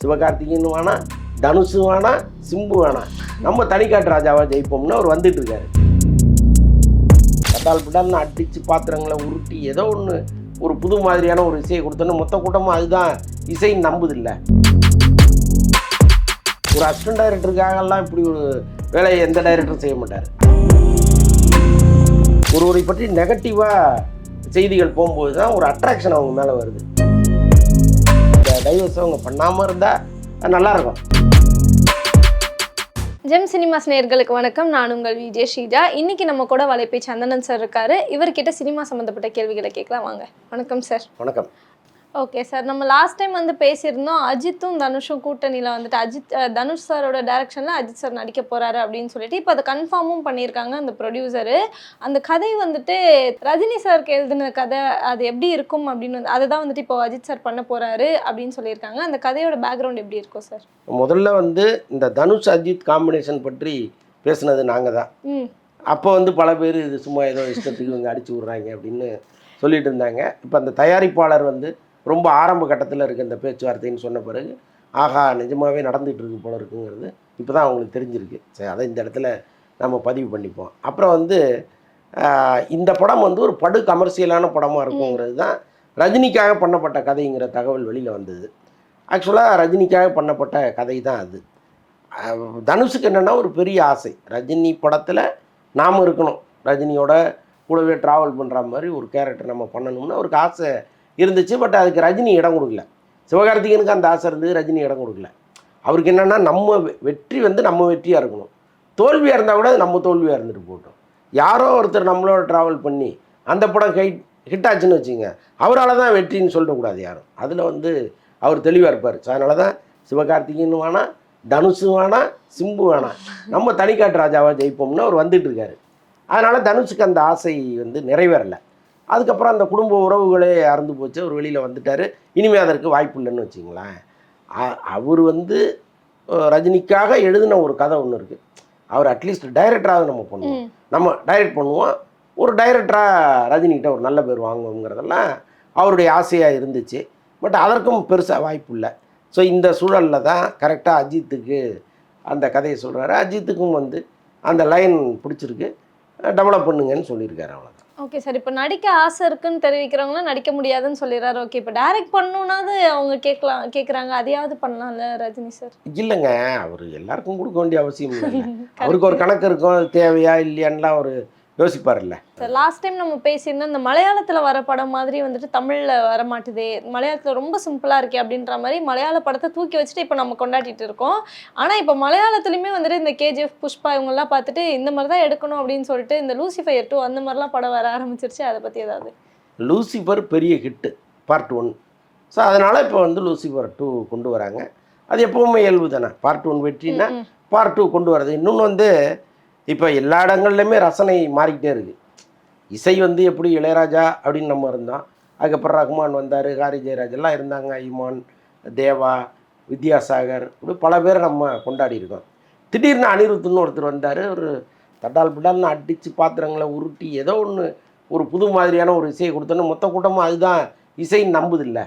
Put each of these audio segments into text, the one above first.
சிவகார்த்திகேயன் வேணாம், தனுஷு வேணாம், சிம்பு வேணாம், நம்ம தனிக்காட்டு ராஜாவாக ஜெயிப்போம்னு அவர் வந்துட்டு இருக்காரு. பட்டால் பிட்டால்னு அடித்து பாத்திரங்களை உருட்டி ஏதோ ஒன்று ஒரு புது மாதிரியான ஒரு இசையை கொடுத்தோன்னு மொத்த கூட்டமும் அதுதான் இசைன்னு நம்புதில்லை. ஒரு அசிஸ்டன்ட் டைரக்டருக்காகலாம் இப்படி ஒரு வேலையை எந்த டைரக்டரும் செய்ய மாட்டார். ஒருவரை பற்றி நெகட்டிவாக செய்திகள் போகும்போது தான் ஒரு அட்ராக்ஷன் அவங்க மேலே வருது. இந்த டைவர்ஸ் அவங்க பண்ணாமல் இருந்தால் நல்லாயிருக்கும். ஜெம் சினிமாஸ் நேயர்களுக்கு வணக்கம். நான் உங்கள் விஜய் ஸ்ரீஜா. இன்னைக்கு நம்ம கூட வலைப்பை சந்தனன் சார் இருக்காரு. இவர்கிட்ட சினிமா சம்மந்தப்பட்ட கேள்விகளை கேட்கலாம் வாங்க. வணக்கம் சார். வணக்கம். ஓகே சார், நம்ம லாஸ்ட் டைம் பேசியிருந்தோம் அஜித்தும் தனுஷும் கூட்டணியில் தனுஷ் சாரோட டைரக்ஷனில் அஜித் சார் நடிக்க போகிறாரு அப்படின்னு சொல்லிட்டு இப்போ அதை கன்ஃபார்மும் பண்ணியிருக்காங்க அந்த ப்ரொடியூசரு. அந்த கதை ரஜினி சாருக்கு எழுதின கதை அது எப்படி இருக்கும் அப்படின்னு அதை தான் இப்போ அஜித் சார் பண்ண போகிறாரு அப்படின்னு சொல்லியிருக்காங்க. அந்த கதையோட பேக்ரவுண்ட் எப்படி இருக்கும் சார்? முதல்ல இந்த தனுஷ் அஜித் காம்பினேஷன் பற்றி பேசுனது நாங்கள் தான். அப்போ பல பேர் இது சும்மா ஏதோ இஷ்டத்துக்கு அடிச்சு விட்றாங்க அப்படின்னு சொல்லிட்டு இருந்தாங்க. இப்போ அந்த தயாரிப்பாளர் ரொம்ப ஆரம்ப கட்டத்தில் இருக்க இந்த பேச்சுவார்த்தைன்னு சொன்ன பிறகு ஆஹா நிஜமாகவே நடந்துகிட்டு இருக்கு போல இருக்குங்கிறது இப்போ தான் அவங்களுக்கு தெரிஞ்சிருக்கு. சரி, அதை இந்த இடத்துல நம்ம பதிவு பண்ணிப்போம். அப்புறம் இந்த படம் ஒரு படு கமர்ஷியலான படமாக இருக்குங்கிறது தான் ரஜினிக்காக பண்ணப்பட்ட கதைங்கிற தகவல் வெளியில் வந்தது. ஆக்சுவலாக ரஜினிக்காக பண்ணப்பட்ட கதை தான் அது. தனுஷுக்கு என்னென்னா ஒரு பெரிய ஆசை, ரஜினி படத்தில் நாம் இருக்கணும், ரஜினியோட கூடவே ட்ராவல் பண்ணுற மாதிரி ஒரு கேரக்டர் நம்ம பண்ணணும்னு அவருக்கு ஆசை இருந்துச்சு. பட் அதுக்கு ரஜினி இடம் கொடுக்கல. சிவகார்த்திகேயனுக்கு அந்த ஆசை இருந்தது, ரஜினி இடம் கொடுக்கல. அவருக்கு என்னென்னா நம்ம வெற்றி நம்ம வெற்றியாக இருக்கணும், தோல்வியாக இருந்தால் கூட அது நம்ம தோல்வியாக இருந்துட்டு போட்டோம். யாரோ ஒருத்தர் நம்மளோட ட்ராவல் பண்ணி அந்த படம் ஹிட் ஆச்சுன்னு வச்சுங்க, அவரால் தான் வெற்றின்னு சொல்லக்கூடாது யாரும். அதில் அவர் தெளிவாக இருப்பார். ஸோ அதனால தான் சிவகார்த்திகேயன் வேணாம், தனுஷு வேணாம், சிம்பு வேணாம், நம்ம தனிக்காட்டு ராஜாவாக ஜெயிப்போம்னு அவர் வந்துட்டு இருக்காரு. அதனால் தனுஷுக்கு அந்த ஆசை நிறைவேறலை. அதுக்கப்புறம் அந்த குடும்ப உறவுகளே அறந்து போச்சு, அவர் வெளியில் வந்துட்டார். இனிமேல் அதற்கு வாய்ப்பு இல்லைன்னு வச்சுங்களேன். அவர் ரஜினிக்காக எழுதின ஒரு கதை ஒன்று இருக்குது. அவர் அட்லீஸ்ட் டைரக்டராக நம்ம பண்ணுவோம், நம்ம டைரக்ட் பண்ணுவோம், ஒரு டைரக்டராக ரஜினிகிட்ட ஒரு நல்ல பேர் வாங்குவோங்கிறதெல்லாம் அவருடைய ஆசையாக இருந்துச்சு. பட் அதற்கும் பெருசாக வாய்ப்பு இல்லை. ஸோ இந்த சூழலில் தான் கரெக்டாக அஜித்துக்கு அந்த கதையை சொல்கிறாரு. அஜித்துக்கும் அந்த லைன் பிடிச்சிருக்கு, டெவலப் பண்ணுங்கன்னு சொல்லியிருக்காரு. அவ்வளோதான். ஓகே சார், இப்போ நடிக்க ஆசை இருக்குன்னு தெரிவிக்கிறவங்களாம் நடிக்க முடியாதுன்னு சொல்லிடுறாரு. ஓகே, இப்போ டைரக்ட் பண்ணணுன்னாது அவங்க கேட்குறாங்க, அதையாவது பண்ணலாம்ல ரஜினி சார்? இல்லைங்க, அவர் எல்லாருக்கும் கொடுக்க வேண்டிய அவசியம் இல்லை. அவருக்கு ஒரு கணக்கு இருக்கும், அது தேவையா இல்லையான்லாம் அவர் யோசிப்பார்ல. சார் லாஸ்ட் டைம் நம்ம பேசியிருந்தோம் இந்த மலையாளத்தில் வர படம் மாதிரி தமிழில் வர மாட்டுதே, மலையாளத்தில் ரொம்ப சிம்பிளாக இருக்கே அப்படின்ற மாதிரி மலையாள படத்தை தூக்கி வச்சுட்டு இப்போ நம்ம கொண்டாடிட்டு இருக்கோம். ஆனால் இப்போ மலையாளத்துலேயுமே இந்த கேஜிஎஃப், புஷ்பா இவங்கெல்லாம் பார்த்துட்டு இந்த மாதிரி தான் எடுக்கணும் அப்படின்னு சொல்லிட்டு இந்த லூசிஃபர் 2 அந்த மாதிரிலாம் படம் வர ஆரம்பிச்சிருச்சு. அதை பற்றி ஏதாவது? லூசிஃபர் பெரிய ஹிட்டு, பார்ட் 1. ஸோ அதனால் இப்போ லூசிஃபர் 2 கொண்டு வராங்க. அது எப்போவுமே இயல்பு தானே. பார்ட் 1 வெற்றினா பார்ட் 2 கொண்டு வரது. இன்னொன்று இப்போ எல்லா இடங்கள்லையுமே ரசனை மாறிக்கிட்டே இருக்குது. இசை எப்படி இளையராஜா அப்படின்னு நம்ம இருந்தோம், அதுக்கப்புறம் ரஹ்மான் வந்தார், ஹாரி ஜெயராஜ் எல்லாம் இருந்தாங்க, இமான், தேவா, வித்யாசாகர், இப்படி பல பேரை நம்ம கொண்டாடி இருக்கோம். திடீர்னு அனிருத்துன்னு ஒருத்தர் வந்தார், ஒரு தட்டால் பிட்டால்னு அடித்து பாத்திரங்களை உருட்டி ஏதோ ஒன்று ஒரு புது மாதிரியான ஒரு இசையை கொடுத்தோன்னு மொத்த கூட்டமும் அதுதான் இசைன்னு நம்புதில்லை.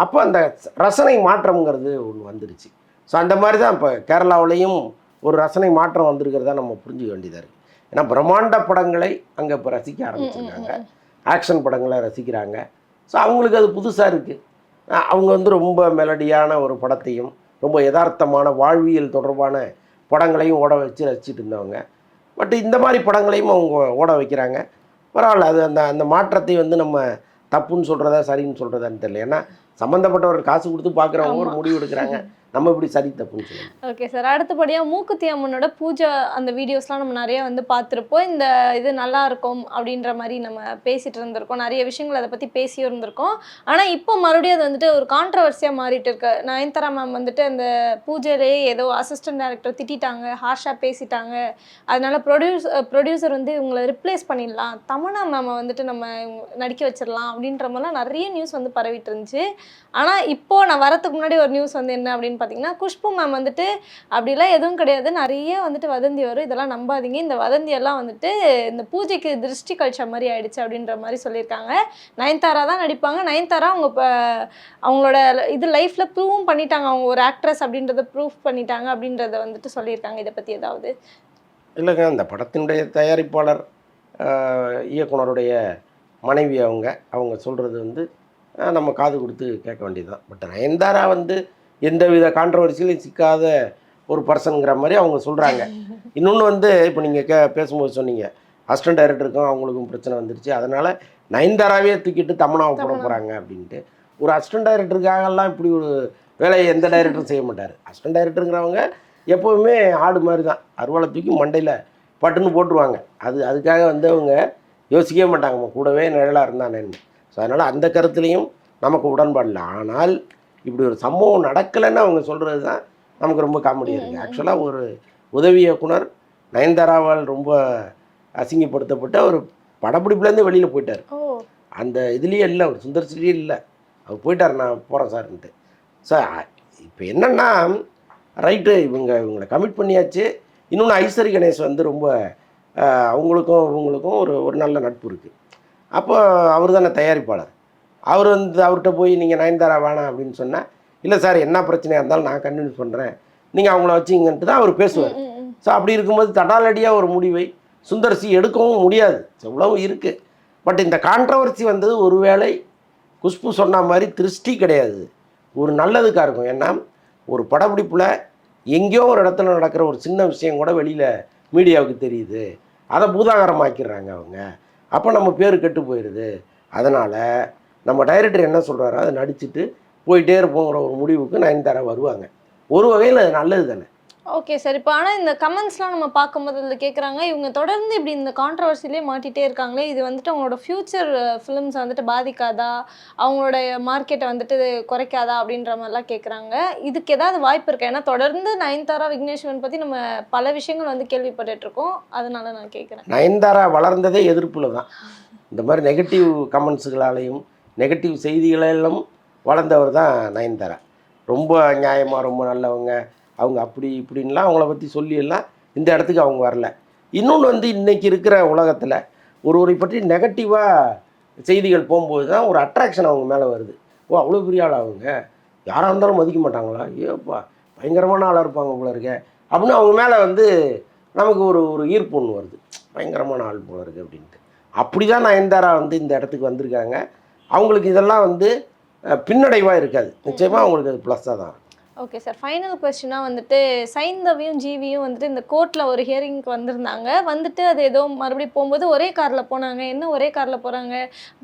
அப்போ அந்த ரசனை மாற்றம்ங்கிறது ஒன்று வந்துருச்சு. ஸோ அந்த மாதிரி தான் இப்போ கேரளாவிலையும் ஒரு ரசனை மாற்றம் வந்திருக்கிறதா நம்ம புரிஞ்சுக்க வேண்டியதாக இருக்குது. ஏன்னா பிரம்மாண்ட படங்களை அங்கே இப்போ ரசிக்க ஆரம்பிச்சிருக்காங்க, ஆக்ஷன் படங்களை ரசிக்கிறாங்க. ஸோ அவங்களுக்கு அது புதுசாக இருக்குது. அவங்க ரொம்ப மெலடியான ஒரு படத்தையும் ரொம்ப யதார்த்தமான வாழ்வியல் தொடர்பான படங்களையும் ஓட வச்சு ரசிச்சுட்டு இருந்தவங்க. பட் இந்த மாதிரி படங்களையும் அவங்க ஓட வைக்கிறாங்க. பரவாயில்ல, அது அந்த மாற்றத்தை நம்ம தப்புன்னு சொல்கிறதா சரின்னு சொல்கிறதான்னு தெரியல. ஏன்னா சம்மந்தப்பட்டவர் காசு கொடுத்து பார்க்குறவங்க ஒரு முடிவு எடுக்கிறாங்க, நம்ம இப்படி சரி தப்புன்னு சொல்லுவோம். ஓகே சார், அடுத்தபடியாக மூக்குத்தி அம்மனோட பூஜை அந்த வீடியோஸ்லாம் நம்ம நிறைய பார்த்துருப்போம். இந்த இது நல்லா இருக்கும் அப்படின்ற மாதிரி நம்ம பேசிகிட்டு இருந்திருக்கோம், நிறைய விஷயங்கள் அதை பற்றி பேசி இருந்திருக்கோம். ஆனால் இப்போ மறுபடியும் அது ஒரு கான்ட்ரவர்சியாக மாறிட்டு இருக்கு. நயன்தாரா மேம் அந்த பூஜையிலேயே ஏதோ அசிஸ்டன்ட் டைரக்டர் திட்டாங்க, ஹார்ஷாக பேசிட்டாங்க. அதனால ப்ரொடியூசர் இவங்களை ரிப்ளேஸ் பண்ணிடலாம், தமன்னா மேமை நம்ம நடிக்க வச்சிடலாம் அப்படின்ற மாதிரிலாம் நிறைய நியூஸ் பரவிட்டு இருந்துச்சு. ஆனால் இப்போது நான் வரத்துக்கு முன்னாடி ஒரு நியூஸ் என்ன அப்படின்னு அப்படின்னு பார்த்தீங்கன்னா, குஷ்பு மேம் வந்துட்டு அப்படிலாம் எதுவும் கிடையாது, நிறைய வந்துட்டு வதந்தி வரும், இதெல்லாம் நம்பாதீங்க, இந்த வதந்தியெல்லாம் வந்துட்டு இந்த பூஜைக்கு திருஷ்டி கழிச்ச மாதிரி ஆயிடுச்சு அப்படின்ற மாதிரி சொல்லியிருக்காங்க. நயன்தாரா தான் நடிப்பாங்க. நயன்தாரா அவங்க இப்போ அவங்களோட இது லைஃப்பில் ப்ரூவும் பண்ணிட்டாங்க, அவங்க ஒரு ஆக்ட்ரஸ் அப்படின்றத ப்ரூவ் பண்ணிட்டாங்க அப்படின்றத வந்துட்டு சொல்லியிருக்காங்க. இதை பற்றி ஏதாவது? இல்லைங்க, அந்த படத்தினுடைய தயாரிப்பாளர் இயக்குனருடைய மனைவி அவங்க சொல்கிறது வந்து நம்ம காது கொடுத்து கேட்க வேண்டியது தான். பட் நயன்தாரா வந்து எந்தவித கான்ட்ரவர்சியிலையும் சிக்காத ஒரு பர்சனுங்கிற மாதிரி அவங்க சொல்கிறாங்க. இன்னொன்று வந்து இப்போ நீங்கள் பேசும்போது சொன்னீங்க, அசிஸ்டன்ட் டைரக்டருக்கும் அவங்களுக்கும் பிரச்சனை வந்துருச்சு, அதனால் நயன்தாராவே தூக்கிட்டு தமனாவை போட போகிறாங்க அப்படின்ட்டு. ஒரு அசிஸ்டன்ட் டைரக்டருக்காகலாம் இப்படி ஒரு வேலையை எந்த டைரக்டரும் செய்ய மாட்டார். அசிஸ்டன்ட் டைரக்டருங்கிறவங்க எப்போவுமே ஆடு மாதிரி தான், அருவாளை தூக்கி மண்டையில் பட்டுன்னு போட்டுருவாங்க. அதுக்காக வந்து அவங்க யோசிக்கவே மாட்டாங்க, கூடவே நிழலாக இருந்தானேன்னு. ஸோ அதனால் அந்த கருத்துலேயும் நமக்கு உடன்பாடு இல்லை. ஆனால் இப்படி ஒரு சம்பவம் நடக்கலைன்னு அவங்க சொல்கிறது தான் நமக்கு ரொம்ப காமெடியாக இருக்குது. ஆக்சுவலாக ஒரு உதவி இயக்குனர் நயன்தாராவால் ரொம்ப அசிங்கப்படுத்தப்பட்டு அவர் படப்பிடிப்புலேருந்து வெளியில் போயிட்டார். அந்த இதுலேயே இல்லை, ஒரு சுந்தர்சிலேயே இல்லை, அவர் போயிட்டார், நான் போகிறேன் சார்ன்ட்டு. சார் இப்போ என்னென்னா ரைட்டு, இவங்களை கமிட் பண்ணியாச்சு. இன்னொன்று ஐஸ்வரி கணேஷ் வந்து ரொம்ப அவங்களுக்கும் இவங்களுக்கும் ஒரு நல்ல நட்பு இருக்குது. அப்போ அவர் தானே தயாரிப்பாளர், அவர் வந்து அவர்கிட்ட போய் நீங்கள் நயன்தாரா வேணாம் அப்படின்னு சொன்னால், இல்லை சார் என்ன பிரச்சனையாக இருந்தாலும் நான் கன்வின்ஸ் பண்ணுறேன், நீங்கள் அவங்கள வச்சிங்கன்ட்டு தான் அவர் பேசுவார். ஸோ அப்படி இருக்கும்போது தடாலடியாக ஒரு முடிவை சுந்தர்சி எடுக்கவும் முடியாது, எவ்வளவு இருக்குது. பட் இந்த கான்ட்ரவர்சி வந்தது ஒருவேளை குஷ்பு சொன்ன மாதிரி திருஷ்டி கிடையாது, ஒரு நல்லதுக்காக இருக்கும். ஏன்னா ஒரு படப்பிடிப்பில் எங்கேயோ ஒரு இடத்துல நடக்கிற ஒரு சின்ன விஷயம் கூட வெளியில் மீடியாவுக்கு தெரியுது, அதை பூதாகரமாக்கிடுறாங்க அவங்க, அப்போ நம்ம பேர் கெட்டு போயிடுது. அதனால் நம்ம டைரக்டர் என்ன சொல்கிறாரோ அதை நடிச்சுட்டு போயிட்டே இருப்போங்கிற ஒரு முடிவுக்கு நயன்தாரா வருவாங்க. ஒரு வகையில் அது நல்லது தானே. Okay sir. இப்போ ஆனால் இந்த கமெண்ட்ஸ்லாம் நம்ம பார்க்கும்போது அதில் கேட்குறாங்க, இவங்க தொடர்ந்து இப்படி இந்த கான்ட்ரவர்சிலே மாட்டிகிட்டே இருக்காங்களே, இது வந்துட்டு அவங்களோட ஃப்யூச்சர் ஃபிலிம்ஸை வந்துட்டு பாதிக்காதா, அவங்களோட மார்க்கெட்டை வந்துட்டு குறைக்காதா அப்படின்ற மாதிரிலாம் கேட்குறாங்க. இதுக்கு ஏதாவது வாய்ப்பு இருக்கா? ஏன்னா தொடர்ந்து நயன்தாரா விக்னேஸ்வரன் பற்றி நம்ம பல விஷயங்கள் வந்து கேள்விப்பட்டுருக்கோம், அதனால நான் கேட்குறேன். நயன்தாரா வளர்ந்ததே எதிர்ப்பில் தான், இந்த மாதிரி நெகட்டிவ் கமெண்ட்ஸுகளாலையும் நெகட்டிவ் செய்திகளெல்லாம் வளர்ந்தவர் தான் நயன்தாரா. ரொம்ப நியாயமாக ரொம்ப நல்லவங்க அவங்க, அப்படி இப்படின்லாம் அவங்கள பற்றி சொல்லியெல்லாம் இந்த இடத்துக்கு அவங்க வரல. இன்னொன்று வந்து இன்றைக்கி இருக்கிற உலகத்தில் ஒருவரை பற்றி நெகட்டிவாக செய்திகள் போகும்போது தான் ஒரு அட்ராக்ஷன் அவங்க மேலே வருது. ஓ அவ்வளோ பெரிய ஆள் அவங்க, யாராக இருந்தாலும் மதிக்க மாட்டாங்களா, ஏப்பா பயங்கரமான ஆளாக இருப்பாங்க போல இருக்க அப்படின்னு அவங்க மேலே வந்து நமக்கு ஒரு ஈர்ப்பு ஒன்று வருது, பயங்கரமான ஆள் போல இருக்குது அப்படின்ட்டு. அப்படி தான் நயன்தாரா வந்து இந்த இடத்துக்கு வந்திருக்காங்க. அவங்களுக்கு இதெல்லாம் வந்து பின்னடைவாக இருக்காது, நிச்சயமாக அவங்களுக்கு அது ப்ளஸ்ஸாக தான் இருக்கும். Okay sir. ஃபைனல் கொஸ்டினாக வந்துட்டு சைந்தவியும் ஜீவியும் வந்துட்டு இந்த கோர்ட்டில் ஒரு ஹியரிங்க்கு வந்திருந்தாங்க. வந்துட்டு அது ஏதோ மறுபடியும் போகும்போது ஒரே காரில் போனாங்க, என்ன ஒரே காரில் போகிறாங்க,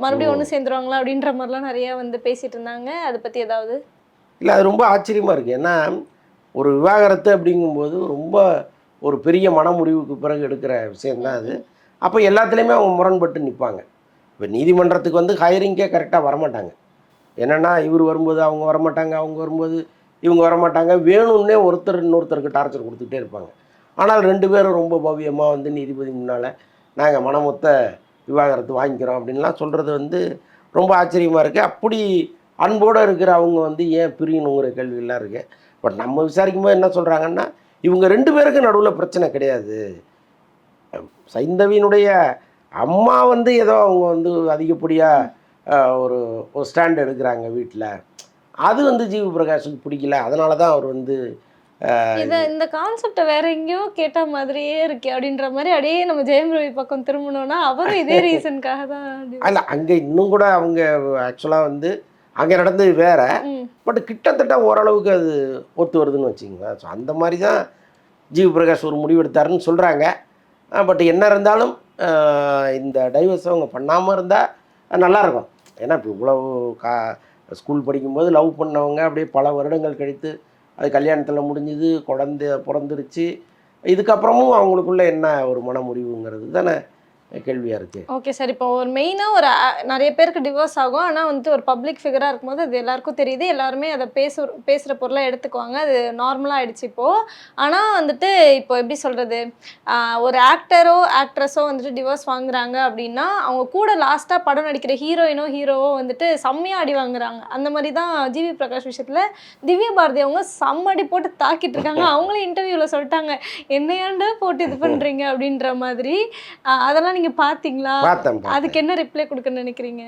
மறுபடியும் ஒன்று சேர்ந்துருவாங்களா அப்படின்ற மாதிரிலாம் நிறையா வந்து பேசிகிட்டு இருந்தாங்க. அதை பற்றி ஏதாவது? இல்லை, அது ரொம்ப ஆச்சரியமாக இருக்குது. ஏன்னா ஒரு விவாகரத்து அப்படிங்கும்போது ரொம்ப ஒரு பெரிய மனமுடிவுக்கு பிறகு எடுக்கிற விஷயந்தான் அது. அப்போ எல்லாத்துலேயுமே அவங்க முரண்பட்டு நிற்பாங்க. இப்போ நீதிமன்றத்துக்கு வந்து ஹையரிங்கே கரெக்டாக வரமாட்டாங்க. என்னென்னா இவர் வரும்போது அவங்க வரமாட்டாங்க, அவங்க வரும்போது இவங்க வரமாட்டாங்க, வேணும்னே ஒருத்தர் இன்னொருத்தருக்கு டார்ச்சர் கொடுத்துக்கிட்டே இருப்பாங்க. ஆனால் 2 பேரும் ரொம்ப பவ்யமாக வந்து நீதிபதி முன்னால் நாங்கள் மனமொத்த விவாகரத்து வாங்கிக்கிறோம் அப்படின்லாம் சொல்கிறது வந்து ரொம்ப ஆச்சரியமாக இருக்குது. அப்படி அன்போடு இருக்கிற அவங்க வந்து ஏன் பிரியணுங்கிற கேள்வியெல்லாம் இருக்குது. பட் நம்ம விசாரிக்கும்போது என்ன சொல்கிறாங்கன்னா, இவங்க 2 பேருக்கு நடுவில் பிரச்சனை கிடையாது. சைந்தவியினுடைய அம்மா வந்து ஏதோ அவங்க வந்து அதிகப்படியாக ஒரு ஸ்டாண்ட் எடுக்கிறாங்க வீட்டில், அது வந்து ஜிவி பிரகாஷுக்கு பிடிக்கல, அதனால தான் அவர் வந்து இந்த கான்செப்டை வேற எங்கேயோ கேட்ட மாதிரியே இருக்கு அப்படின்ற மாதிரி அப்படியே நம்ம ஜெயம் ரவி பக்கம் திரும்பணும்னா அவரும் இதே ரீசனுக்காக தான். இல்லை, அங்கே இன்னும் கூட அவங்க ஆக்சுவலாக வந்து அங்கே நடந்தது வேற, பட் கிட்டத்தட்ட ஓரளவுக்கு அது ஒத்து வருதுன்னு வச்சுங்களேன். ஸோ அந்த மாதிரி தான் ஜிவி பிரகாஷ் ஒரு முடிவெடுத்தாருன்னு சொல்கிறாங்க. பட் என்ன இருந்தாலும் இந்த டைவர்ஸ் அவங்க பண்ணாமல் இருந்தால் நல்லாயிருக்கும். ஏன்னா இப்போ இவ்வளவு ஸ்கூல் படிக்கும்போது லவ் பண்ணவங்க அப்படியே பல வருடங்கள் கழித்து அது கல்யாணத்தில் முடிஞ்சுது, குழந்தை பிறந்துருச்சு, இதுக்கப்புறமும் அவங்களுக்குள்ள என்ன ஒரு மன முடிவுங்கிறது தானே கேள்வியாக இருக்குது. Okay sir. இப்போ ஒரு மெயினாக நிறைய பேருக்கு டிவோர்ஸ் ஆகும். ஆனால் வந்துட்டு ஒரு பப்ளிக் ஃபிகராக இருக்கும்போது அது எல்லாருக்கும் தெரியுது. எல்லாருமே அதை பேசுகிற பொருளாக எடுத்துக்குவாங்க. அது நார்மலாக ஆயிடுச்சு இப்போது. ஆனால் வந்துட்டு இப்போ எப்படி சொல்கிறது, ஒரு ஆக்டரோ ஆக்ட்ரஸோ வந்துட்டு டிவோர்ஸ் வாங்குறாங்க அப்படின்னா அவங்க கூட லாஸ்ட்டாக படம் நடிக்கிற ஹீரோவோ வந்துட்டு செம்மையாக அடி வாங்குறாங்க. அந்த மாதிரி தான் ஜிவி பிரகாஷ் விஷயத்தில் திவ்யா பாரதி அவங்க செம்மடி போட்டு தாக்கிட்டு இருக்காங்க. அவங்களே இன்டர்வியூவில் சொல்லிட்டாங்க, என்னையாண்டா போட்டு இது பண்ணுறீங்க அப்படின்ற மாதிரி. அதெல்லாம் நீங்கள் பார்த்தீங்களா? பார்த்தேன். அதுக்கு என்ன ரிப்ளை கொடுக்கணும்னு நினைக்கிறீங்க?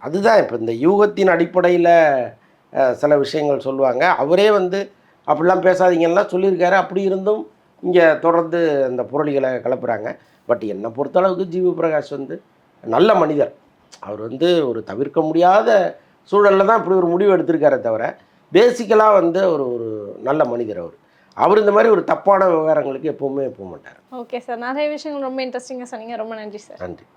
அதுதான் இப்போ இந்த யூகத்தின் அடிப்படையில் சில விஷயங்கள் சொல்லுவாங்க. அவரே வந்து அப்படிலாம் பேசாதீங்கலாம் சொல்லியிருக்காரு. அப்படி இருந்தும் இங்கே தொடர்ந்து அந்த புரளிகளை கிளப்புறாங்க. பட் என்னை பொறுத்தளவுக்கு ஜிவி பிரகாஷ் வந்து நல்ல மனிதர். அவர் வந்து ஒரு தவிர்க்க முடியாத சூழலில் தான் இப்படி ஒரு முடிவு எடுத்திருக்காரே தவிர பேசிக்கலாக வந்து ஒரு நல்ல மனிதர். அவர் இந்த மாதிரி ஒரு தப்பான விவகாரங்களுக்கு எப்பவுமே போக மாட்டார். Okay sir. நிறைய விஷயங்கள் ரொம்ப இன்ட்ரெஸ்டிங்காக சொன்னீங்க. ரொம்ப நன்றி சார். நன்றி.